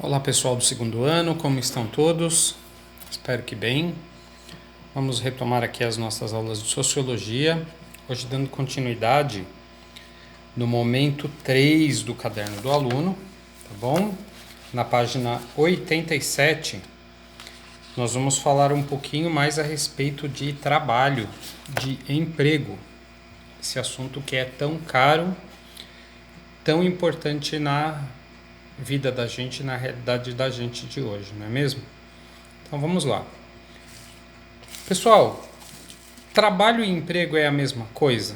Olá pessoal do segundo ano, como estão todos? Espero que bem. Vamos retomar aqui as nossas aulas de Sociologia, hoje dando continuidade no momento 3 do caderno do aluno, tá bom? Na página 87, nós vamos falar um pouquinho mais a respeito de trabalho, de emprego, esse assunto que é tão caro, tão importante na vida da gente, na realidade da gente de hoje, não é mesmo? Então vamos lá. Pessoal, trabalho e emprego é a mesma coisa?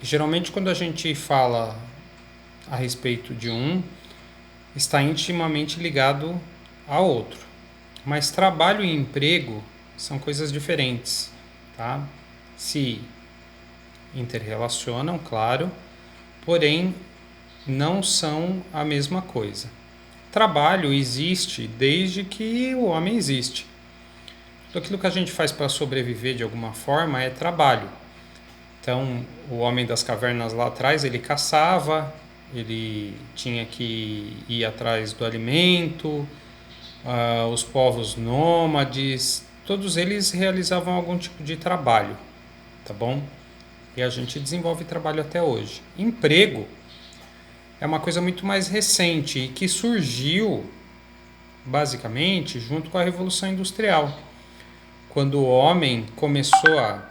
Geralmente quando a gente fala a respeito de um, está intimamente ligado ao outro. Mas trabalho e emprego são coisas diferentes, tá? Se interrelacionam, claro, porém não são a mesma coisa. Trabalho existe desde que o homem existe. Tudo aquilo que a gente faz para sobreviver de alguma forma é trabalho. Então, o homem das cavernas lá atrás, ele caçava, ele tinha que ir atrás do alimento, os povos nômades, todos eles realizavam algum tipo de trabalho, tá bom? E a gente desenvolve trabalho até hoje. Emprego é uma coisa muito mais recente e que surgiu basicamente junto com a Revolução Industrial, quando o homem começou a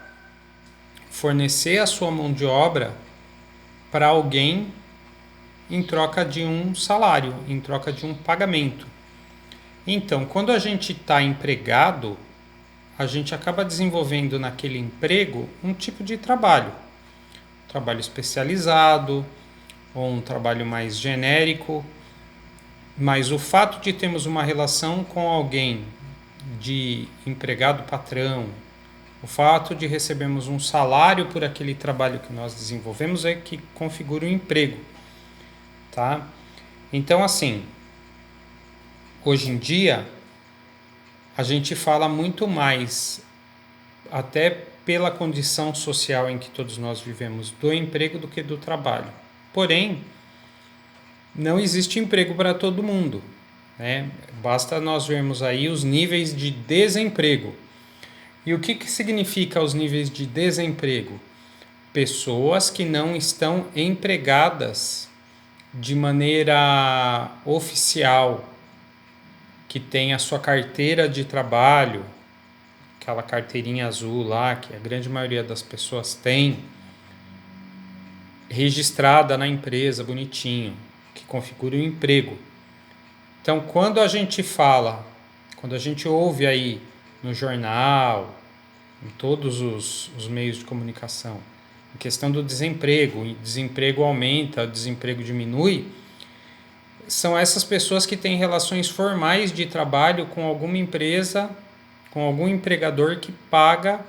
fornecer a sua mão de obra para alguém em troca de um salário, em troca de um pagamento. Então, quando a gente está empregado, a gente acaba desenvolvendo naquele emprego um tipo de trabalho especializado, ou um trabalho mais genérico, mas o fato de termos uma relação com alguém de empregado-patrão, o fato de recebermos um salário por aquele trabalho que nós desenvolvemos é que configura o emprego, tá? Então, assim, hoje em dia, a gente fala muito mais, até pela condição social em que todos nós vivemos, do emprego do que do trabalho. Porém, não existe emprego para todo mundo, né? Basta nós vermos aí os níveis de desemprego. E o que significa os níveis de desemprego? Pessoas que não estão empregadas de maneira oficial, que tem a sua carteira de trabalho, aquela carteirinha azul lá, que a grande maioria das pessoas tem, registrada na empresa, bonitinho, que configura o emprego. Então, quando a gente fala, quando a gente ouve aí no jornal, em todos os meios de comunicação, a questão do desemprego, o desemprego aumenta, o desemprego diminui, são essas pessoas que têm relações formais de trabalho com alguma empresa, com algum empregador que paga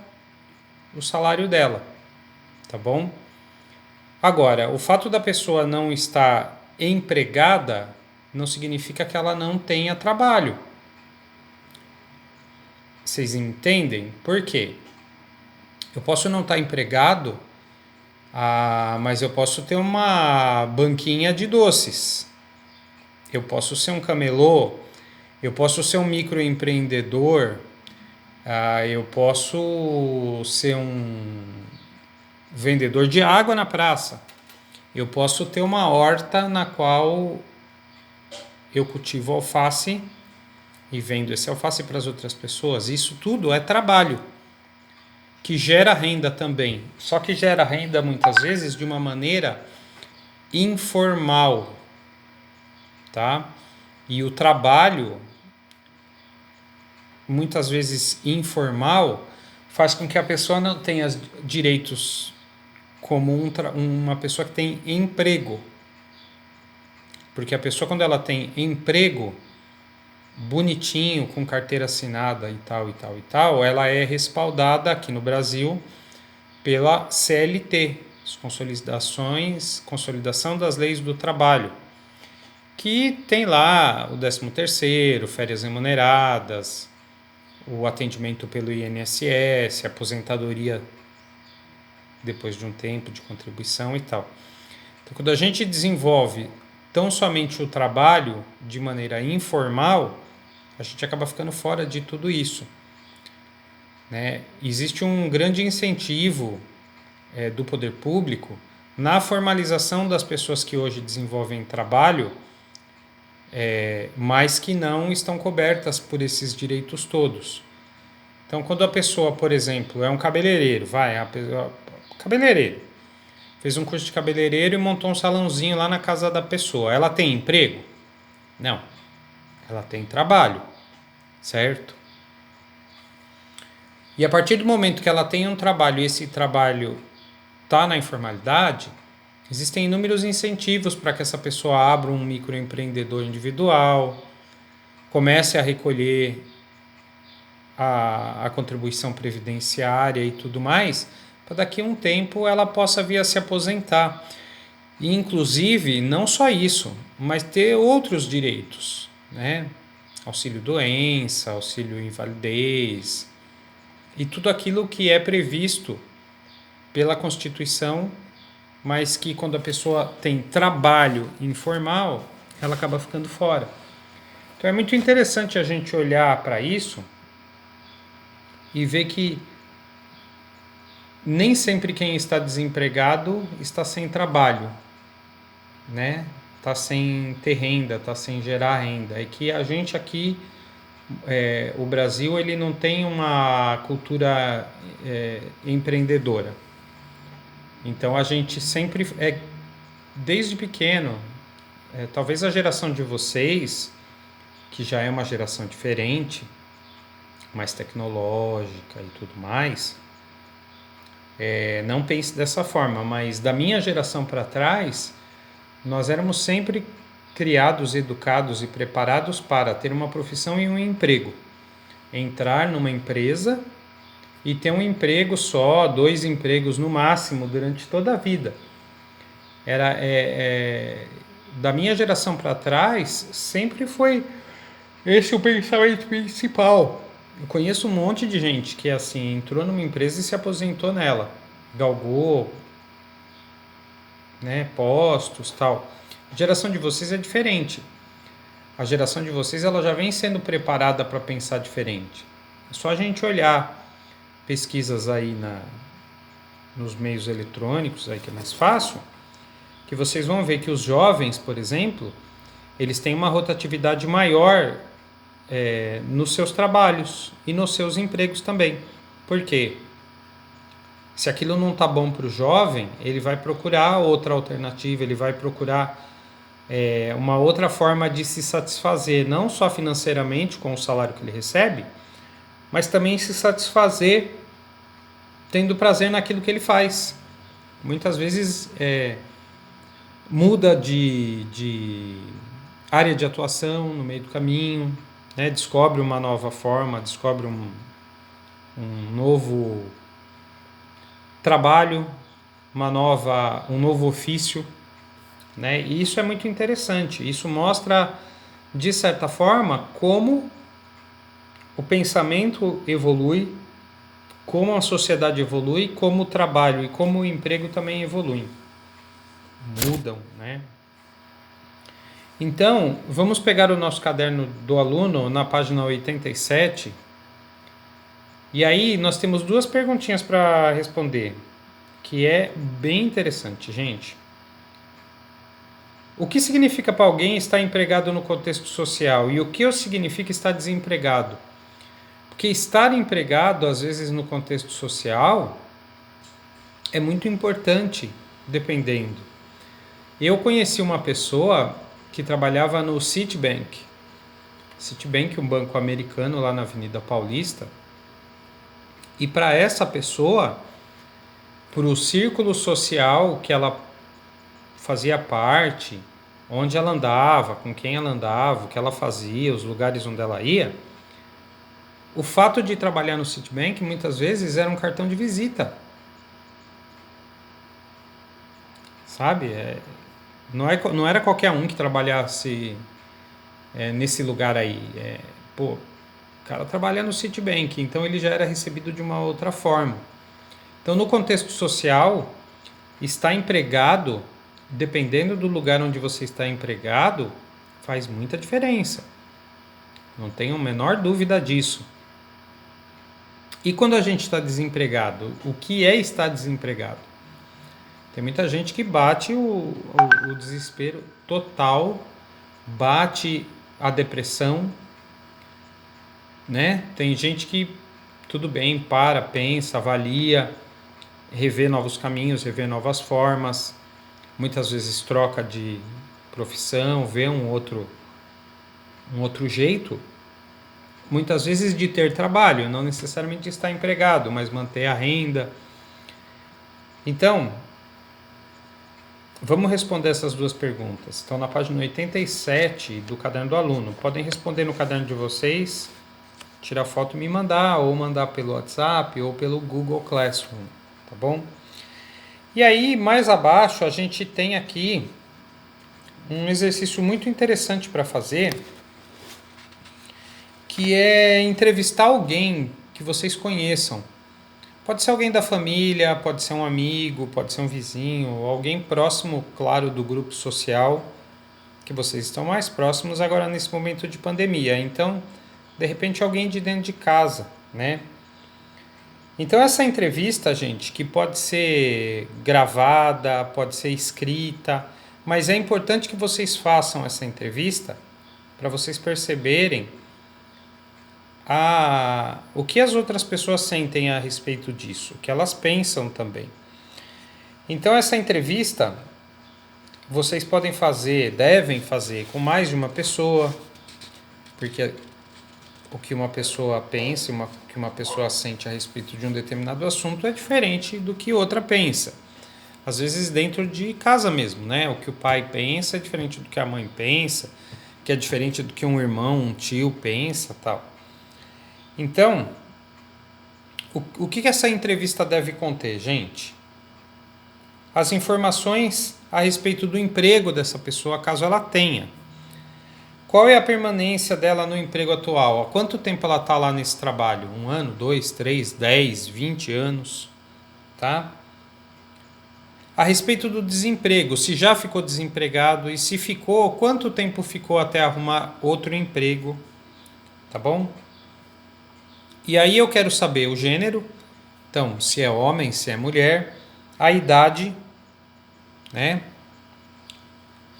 o salário dela, tá bom? Agora, o fato da pessoa não estar empregada não significa que ela não tenha trabalho. Vocês entendem? Por quê? Eu posso não estar empregado, mas eu posso ter uma banquinha de doces. Eu posso ser um camelô, eu posso ser um microempreendedor, eu posso ser um vendedor de água na praça. Eu posso ter uma horta na qual eu cultivo alface e vendo esse alface para as outras pessoas. Isso tudo é trabalho que gera renda também. Só que gera renda muitas vezes de uma maneira informal, tá? E o trabalho, muitas vezes informal, faz com que a pessoa não tenha direitos como uma pessoa que tem emprego. Porque a pessoa, quando ela tem emprego bonitinho, com carteira assinada e tal, e tal, e tal, ela é respaldada aqui no Brasil pela CLT, Consolidação das Leis do Trabalho, que tem lá o 13º, férias remuneradas, o atendimento pelo INSS, aposentadoria depois de um tempo de contribuição e tal. Então, quando a gente desenvolve tão somente o trabalho de maneira informal, a gente acaba ficando fora de tudo isso, né? Existe um grande incentivo do poder público na formalização das pessoas que hoje desenvolvem trabalho, mas que não estão cobertas por esses direitos todos. Então, quando a pessoa, por exemplo, é um cabeleireiro, cabeleireiro, fez um curso de cabeleireiro e montou um salãozinho lá na casa da pessoa, ela tem emprego? Não, ela tem trabalho, certo? E a partir do momento que ela tem um trabalho e esse trabalho está na informalidade, existem inúmeros incentivos para que essa pessoa abra um microempreendedor individual, comece a recolher a contribuição previdenciária e tudo mais, para daqui a um tempo ela possa vir a se aposentar. E, inclusive, não só isso, mas ter outros direitos, né? Auxílio doença, auxílio invalidez e tudo aquilo que é previsto pela Constituição, mas que quando a pessoa tem trabalho informal, ela acaba ficando fora. Então é muito interessante a gente olhar para isso e ver que nem sempre quem está desempregado está sem trabalho, né? Está sem ter renda, está sem gerar renda. É que a gente aqui, o Brasil, ele não tem uma cultura empreendedora. Então a gente sempre, desde pequeno, talvez a geração de vocês, que já é uma geração diferente, mais tecnológica e tudo mais, não pense dessa forma, mas da minha geração para trás, nós éramos sempre criados, educados e preparados para ter uma profissão e um emprego. Entrar numa empresa e ter um emprego só, 2 empregos no máximo durante toda a vida. Da minha geração para trás, sempre foi esse o pensamento principal. Eu conheço um monte de gente que assim entrou numa empresa e se aposentou nela, galgou, né, postos, tal. A geração de vocês é diferente. A geração de vocês ela já vem sendo preparada para pensar diferente. É só a gente olhar pesquisas aí nos meios eletrônicos, aí que é mais fácil, que vocês vão ver que os jovens, por exemplo, eles têm uma rotatividade maior nos seus trabalhos e nos seus empregos também. Por quê? Se aquilo não está bom para o jovem, ele vai procurar outra alternativa, ele vai procurar uma outra forma de se satisfazer, não só financeiramente com o salário que ele recebe, mas também se satisfazer tendo prazer naquilo que ele faz. Muitas vezes muda de área de atuação no meio do caminho, né? Descobre uma nova forma, descobre um novo trabalho, um novo ofício, né? E isso é muito interessante. Isso mostra, de certa forma, como o pensamento evolui, como a sociedade evolui, como o trabalho e como o emprego também evoluem. Mudam, né? Então, vamos pegar o nosso caderno do aluno na página 87. E aí nós temos 2 perguntinhas para responder, que é bem interessante, gente. O que significa para alguém estar empregado no contexto social? E o que significa estar desempregado? Porque estar empregado, às vezes, no contexto social, é muito importante, dependendo. Eu conheci uma pessoa que trabalhava no Citibank. Citibank, um banco americano lá na Avenida Paulista. E para essa pessoa, para o círculo social que ela fazia parte, onde ela andava, com quem ela andava, o que ela fazia, os lugares onde ela ia, o fato de trabalhar no Citibank muitas vezes era um cartão de visita. Sabe? Não era qualquer um que trabalhasse nesse lugar aí. O cara trabalha no Citibank, então ele já era recebido de uma outra forma. Então, no contexto social, estar empregado dependendo do lugar onde você está empregado, faz muita diferença. Não tenho a menor dúvida disso. E quando a gente está desempregado, o que é estar desempregado? Tem muita gente que bate o desespero total, bate a depressão, né? Tem gente que, tudo bem, pensa, avalia, revê novos caminhos, revê novas formas, muitas vezes troca de profissão, vê um outro jeito, muitas vezes de ter trabalho, não necessariamente estar empregado, mas manter a renda. Então, vamos responder essas duas perguntas. Estão na página 87 do Caderno do Aluno. Podem responder no caderno de vocês, tirar foto e me mandar, ou mandar pelo WhatsApp ou pelo Google Classroom, tá bom? E aí, mais abaixo, a gente tem aqui um exercício muito interessante para fazer, que é entrevistar alguém que vocês conheçam. Pode ser alguém da família, pode ser um amigo, pode ser um vizinho, alguém próximo, claro, do grupo social, que vocês estão mais próximos agora nesse momento de pandemia. Então, de repente, alguém de dentro de casa, né? Então, essa entrevista, gente, que pode ser gravada, pode ser escrita, mas é importante que vocês façam essa entrevista para vocês perceberem o que as outras pessoas sentem a respeito disso, o que elas pensam também. Então, essa entrevista vocês podem fazer, devem fazer com mais de uma pessoa, porque o que uma pessoa pensa, o que uma pessoa sente a respeito de um determinado assunto é diferente do que outra pensa. Às vezes dentro de casa mesmo, né? O que o pai pensa é diferente do que a mãe pensa, que é diferente do que um irmão, um tio pensa, tal. Então, o que essa entrevista deve conter, gente? As informações a respeito do emprego dessa pessoa, caso ela tenha. Qual é a permanência dela no emprego atual? Há quanto tempo ela está lá nesse trabalho? 1 ano, 2, 3, 10, 20 anos? Tá? A respeito do desemprego, se já ficou desempregado e se ficou, quanto tempo ficou até arrumar outro emprego? Tá bom? E aí eu quero saber o gênero, então, se é homem, se é mulher, a idade, né?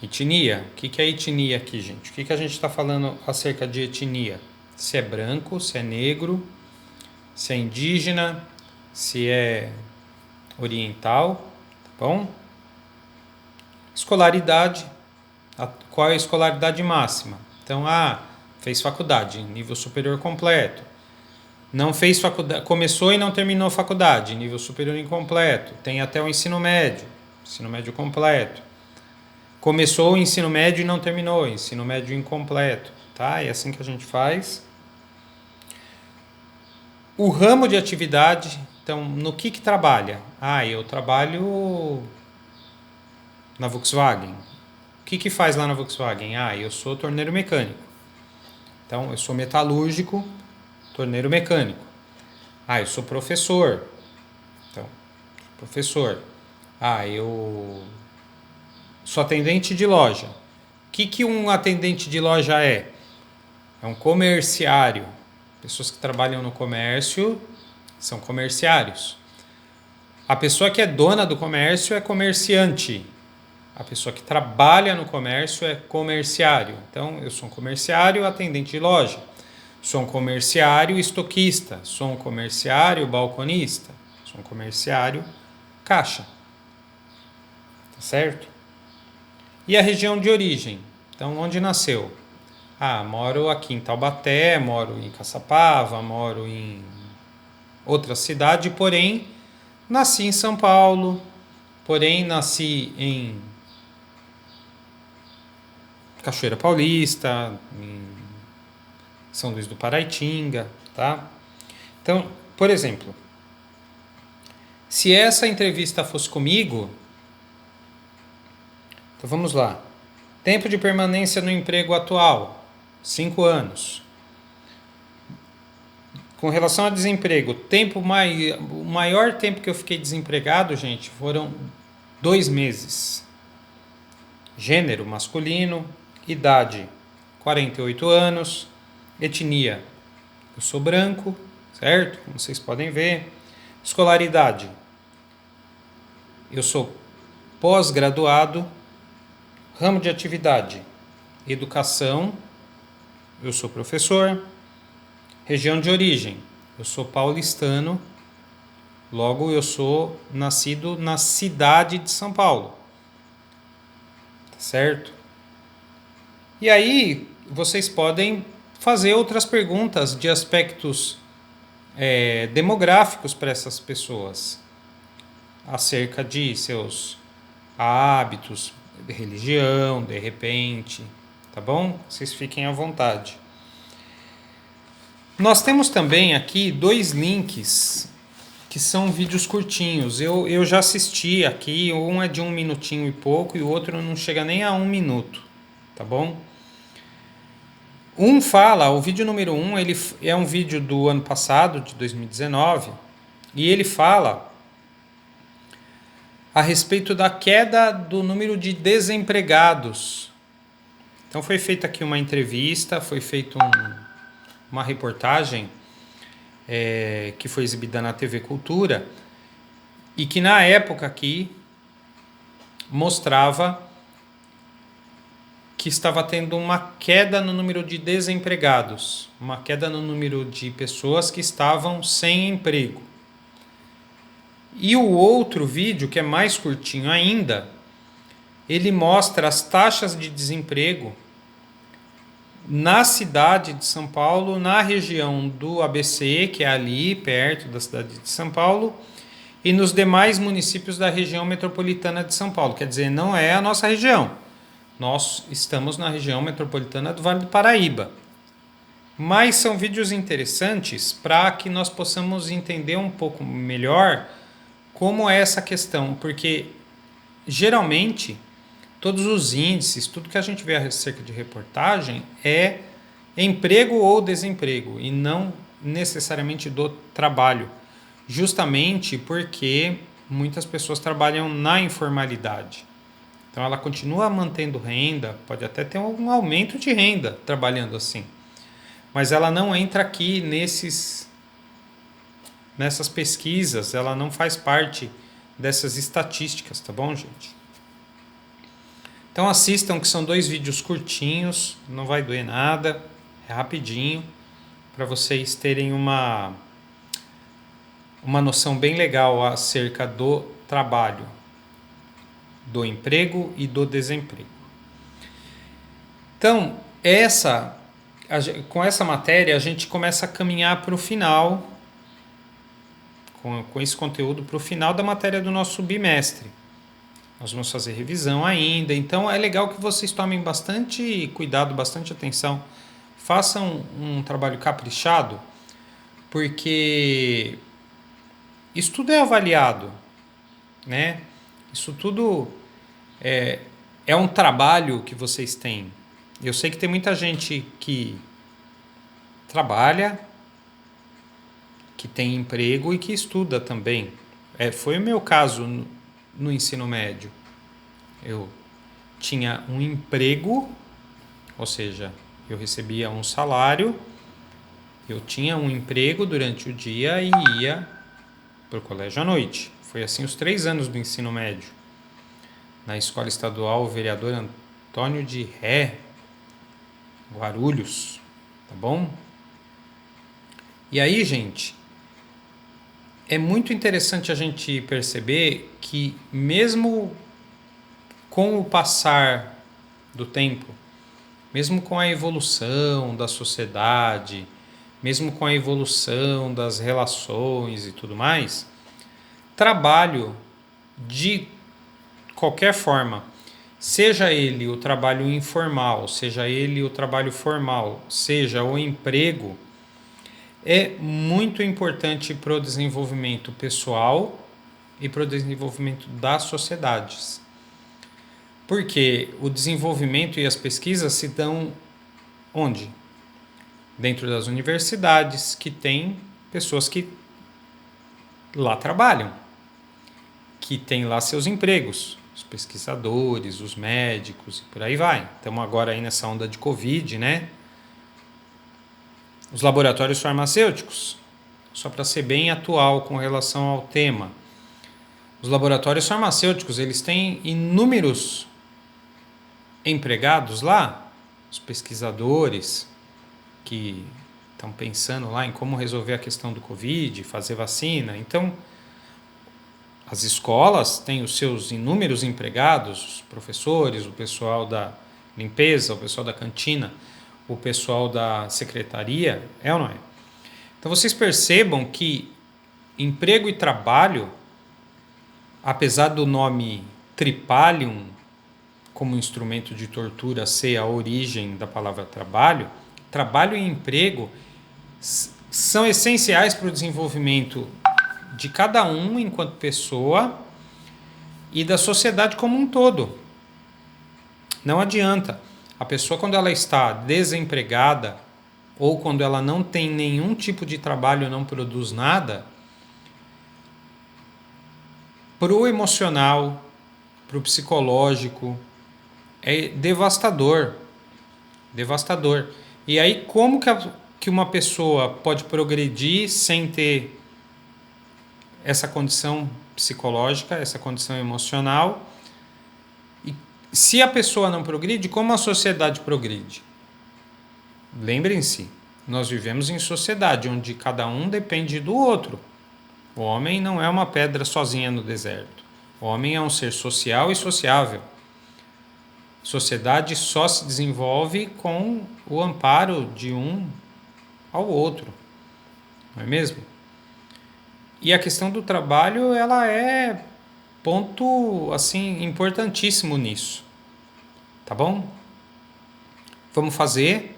Etnia. O que é etnia aqui, gente? O que a gente está falando acerca de etnia? Se é branco, se é negro, se é indígena, se é oriental, tá bom? Escolaridade. Qual é a escolaridade máxima? Então, fez faculdade, nível superior completo. Não fez faculdade, começou e não terminou a faculdade, nível superior incompleto. Tem até o ensino médio completo. Começou o ensino médio e não terminou, ensino médio incompleto, tá? É assim que a gente faz. O ramo de atividade, então, no que trabalha? Eu trabalho na Volkswagen. O que faz lá na Volkswagen? Eu sou torneiro mecânico. Então, eu sou metalúrgico, torneiro mecânico. Eu sou professor. Então, professor. Eu sou atendente de loja. O que um atendente de loja é? É um comerciário. Pessoas que trabalham no comércio são comerciários. A pessoa que é dona do comércio é comerciante. A pessoa que trabalha no comércio é comerciário. Então, eu sou um comerciário, atendente de loja. Sou um comerciário estoquista. Sou um comerciário balconista. Sou um comerciário caixa. Tá certo? E a região de origem? Então, onde nasceu? Moro aqui em Taubaté, moro em Caçapava, moro em outra cidade, porém, nasci em São Paulo, porém, nasci em Cachoeira Paulista, em São Luís do Paraitinga, tá? Então, por exemplo, se essa entrevista fosse comigo, então vamos lá. Tempo de permanência no emprego atual, 5 anos. Com relação a desemprego, o maior tempo que eu fiquei desempregado, gente, foram 2 meses. Gênero masculino, idade 48 anos, etnia, eu sou branco, certo? Como vocês podem ver. Escolaridade, eu sou pós-graduado. Ramo de atividade, educação, eu sou professor. Região de origem, eu sou paulistano, logo eu sou nascido na cidade de São Paulo, tá certo? E aí vocês podem fazer outras perguntas de aspectos demográficos para essas pessoas, acerca de seus hábitos, de religião, de repente, tá bom? Vocês fiquem à vontade. Nós temos também aqui 2 links que são vídeos curtinhos. Eu já assisti aqui, um é de 1 minutinho e pouco e o outro não chega nem a 1 minuto, tá bom? O vídeo número 1, ele é um vídeo do ano passado, de 2019, e ele fala a respeito da queda do número de desempregados. Então foi feita aqui uma entrevista, foi feita uma reportagem que foi exibida na TV Cultura e que na época aqui mostrava que estava tendo uma queda no número de desempregados, uma queda no número de pessoas que estavam sem emprego. E o outro vídeo, que é mais curtinho ainda, ele mostra as taxas de desemprego na cidade de São Paulo, na região do ABC, que é ali perto da cidade de São Paulo, e nos demais municípios da região metropolitana de São Paulo. Quer dizer, não é a nossa região. Nós estamos na região metropolitana do Vale do Paraíba. Mas são vídeos interessantes para que nós possamos entender um pouco melhor como é essa questão, porque geralmente todos os índices, tudo que a gente vê acerca de reportagem é emprego ou desemprego e não necessariamente do trabalho, justamente porque muitas pessoas trabalham na informalidade. Então ela continua mantendo renda, pode até ter um aumento de renda trabalhando assim, mas ela não entra aqui nessas pesquisas, ela não faz parte dessas estatísticas, tá bom, gente? Então assistam, que são 2 vídeos curtinhos, não vai doer nada, é rapidinho, para vocês terem uma noção bem legal acerca do trabalho, do emprego e do desemprego. Então, com essa matéria a gente começa a caminhar para o final, com esse conteúdo para o final da matéria do nosso bimestre. Nós vamos fazer revisão ainda, então é legal que vocês tomem bastante cuidado, bastante atenção, façam um trabalho caprichado, porque isso tudo é avaliado, né? Isso tudo é um trabalho que vocês têm. Eu sei que tem muita gente que trabalha, que tem emprego e que estuda também. Foi o meu caso no ensino médio. Eu tinha um emprego, ou seja, eu recebia um salário, eu tinha um emprego durante o dia e ia para o colégio à noite. Foi assim os 3 anos do ensino médio. Na Escola Estadual Vereador Antônio de Ré, Guarulhos, tá bom? E aí, gente, é muito interessante a gente perceber que mesmo com o passar do tempo, mesmo com a evolução da sociedade, mesmo com a evolução das relações e tudo mais, trabalho de qualquer forma, seja ele o trabalho informal, seja ele o trabalho formal, seja o emprego, é muito importante para o desenvolvimento pessoal e para o desenvolvimento das sociedades. Porque o desenvolvimento e as pesquisas se dão onde? Dentro das universidades, que tem pessoas que lá trabalham, que têm lá seus empregos. Os pesquisadores, os médicos e por aí vai. Estamos agora aí nessa onda de Covid, né? Os laboratórios farmacêuticos, só para ser bem atual com relação ao tema. Os laboratórios farmacêuticos, eles têm inúmeros empregados lá, os pesquisadores que estão pensando lá em como resolver a questão do Covid, fazer vacina. Então, as escolas têm os seus inúmeros empregados, os professores, o pessoal da limpeza, o pessoal da cantina, o pessoal da secretaria, é ou não é? Então vocês percebam que emprego e trabalho, apesar do nome tripalium como instrumento de tortura ser a origem da palavra trabalho, trabalho e emprego são essenciais para o desenvolvimento de cada um enquanto pessoa e da sociedade como um todo. Não adianta. A pessoa, quando ela está desempregada ou quando ela não tem nenhum tipo de trabalho, não produz nada, para o emocional, para o psicológico, é devastador. Devastador. E aí, como que uma pessoa pode progredir sem ter essa condição psicológica, essa condição emocional? E se a pessoa não progride, como a sociedade progride? Lembrem-se, nós vivemos em sociedade onde cada um depende do outro. O homem não é uma pedra sozinha no deserto. O homem é um ser social e sociável. Sociedade só se desenvolve com o amparo de um ao outro. Não é mesmo? E a questão do trabalho, ela é ponto assim importantíssimo nisso. Tá bom? Vamos fazer.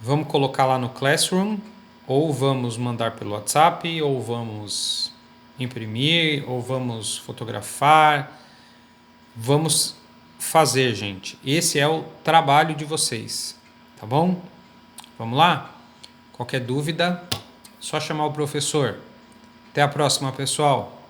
Vamos colocar lá no Classroom, ou vamos mandar pelo WhatsApp, ou vamos imprimir, ou vamos fotografar. Vamos fazer, gente. Esse é o trabalho de vocês. Tá bom? Vamos lá? Qualquer dúvida, só chamar o professor. Até a próxima, pessoal.